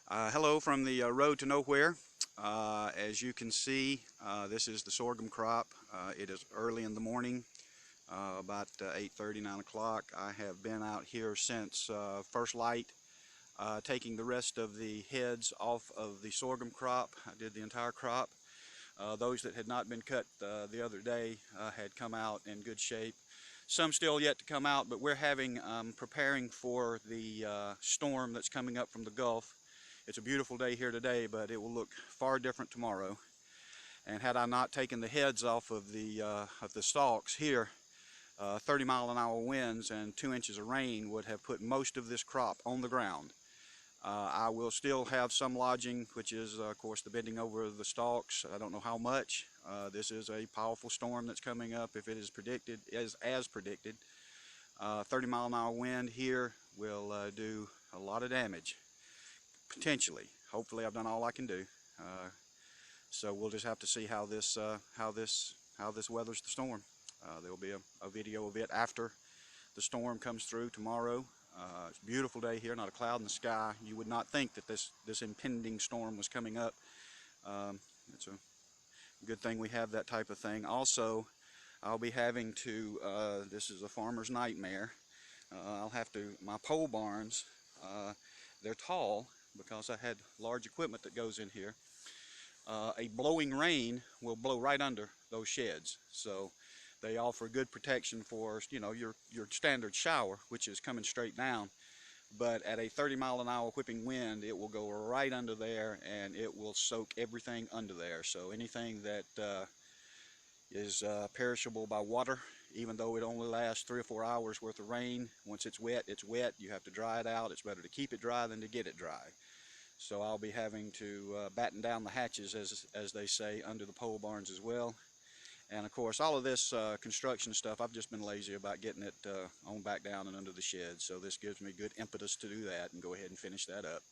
Hello from the road to nowhere. As you can see, this is the sorghum crop. It is early in the morning, about 8:30, 9 o'clock. I have been out here since first light, taking the rest of the heads off of the sorghum crop. I did the entire crop. Those that had not been cut the other day had come out in good shape. Some still yet to come out, but we're preparing for the storm that's coming up from the Gulf. It's a beautiful day here today, but it will look far different tomorrow. And had I not taken the heads off of the stalks here, 30-mile-an-hour winds and 2 inches of rain would have put most of this crop on the ground. I will still have some lodging, which is, of course, the bending over of the stalks. I don't know how much. This is a powerful storm that's coming up. If it is predicted, as predicted, 30-mile-an-hour wind here will do a lot of damage. Potentially. Hopefully I've done all I can do. So we'll just have to see how this weathers the storm. There will be a video of it after the storm comes through tomorrow. It's a beautiful day here, not a cloud in the sky. You would not think that this impending storm was coming up. It's a good thing we have that type of thing. Also, I'll be having to, this is a farmer's nightmare. My pole barns, they're tall, because I had large equipment that goes in here. A blowing rain will blow right under those sheds, so they offer good protection for, you know, your standard shower, which is coming straight down. But at a 30-mile-an-hour whipping wind, it will go right under there, and it will soak everything under there. So anything that is perishable by water, even though it only lasts 3 or 4 hours worth of rain, once it's wet, it's wet. You have to dry it out. It's better to keep it dry than to get it dry. So I'll be having to batten down the hatches, as they say, under the pole barns as well. And of course, all of this construction stuff, I've just been lazy about getting it on back down and under the shed. So this gives me good impetus to do that and go ahead and finish that up.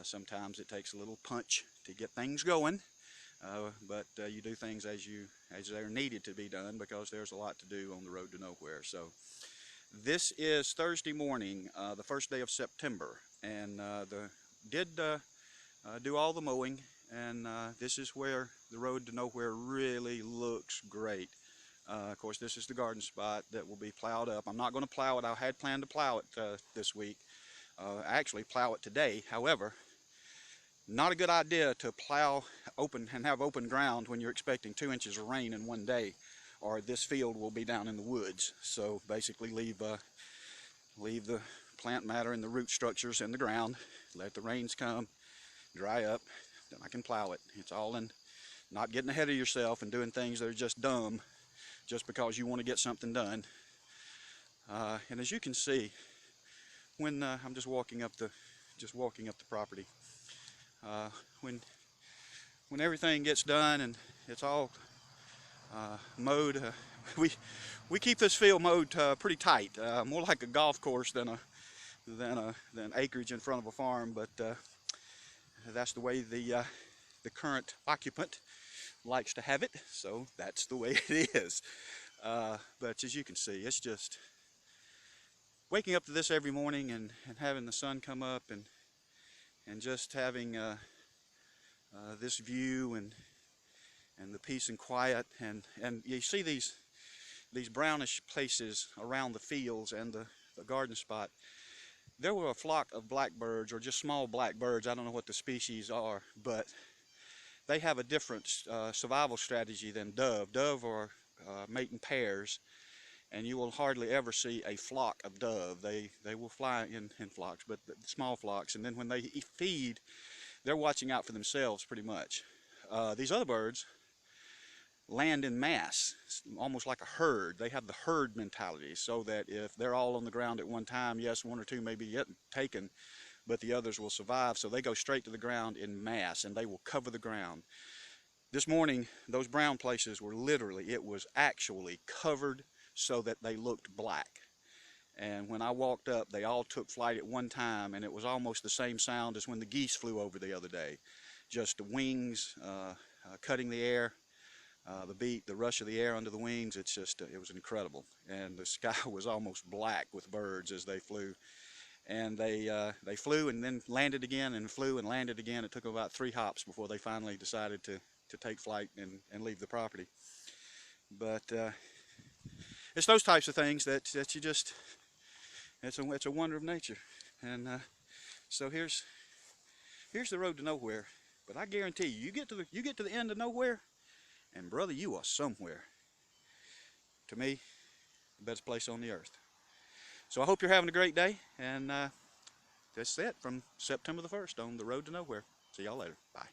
Sometimes it takes a little punch to get things going, but you do things as they're needed to be done, because there's a lot to do on the road to nowhere. So this is Thursday morning, the first day of September, and do all the mowing, and this is where the road to nowhere really looks great. Of course, this is the garden spot that will be plowed up. I'm not going to plow it. I had planned to plow it this week. Actually plow it today. However, not a good idea to plow open and have open ground when you're expecting 2 inches of rain in one day, or this field will be down in the woods. So basically leave the plant matter and the root structures in the ground, let the rains come, dry up, then I can plow it. It's all in not getting ahead of yourself and doing things that are just dumb just because you want to get something done. And as you can see, when I'm just walking up the property, when everything gets done and it's all mowed, we keep this field mowed pretty tight, more like a golf course than acreage in front of a farm, but that's the way the current occupant likes to have it, so that's the way it is. But as you can see, it's just waking up to this every morning and having the sun come up and just having this view and the peace and quiet, and you see these brownish places around the fields and the garden spot. There were a flock of blackbirds, or just small blackbirds. I don't know what the species are, but they have a different survival strategy than dove. Dove are mate in pairs, and you will hardly ever see a flock of dove. They will fly in flocks, but small flocks. And then when they feed, they're watching out for themselves pretty much. These other birds land in mass, almost like a herd. They have the herd mentality, so that if they're all on the ground at one time, yes, one or two may be taken, but the others will survive. So they go straight to the ground in mass, and they will cover the ground. This morning, those brown places were it was actually covered so that they looked black. And when I walked up, they all took flight at one time, and it was almost the same sound as when the geese flew over the other day. Just the wings cutting the air. The rush of the air under the wings, it was incredible. And the sky was almost black with birds as they flew. and they flew and then landed again and flew and landed again. It took them about 3 hops before they finally decided to take flight and leave the property. But it's those types of things that you just, it's a wonder of nature. And so here's the road to nowhere. But I guarantee you, you get to the end of nowhere, and brother, you are somewhere. To me, the best place on the earth. So I hope you're having a great day, and that's it from September the 1st on the road to nowhere. See y'all later. Bye.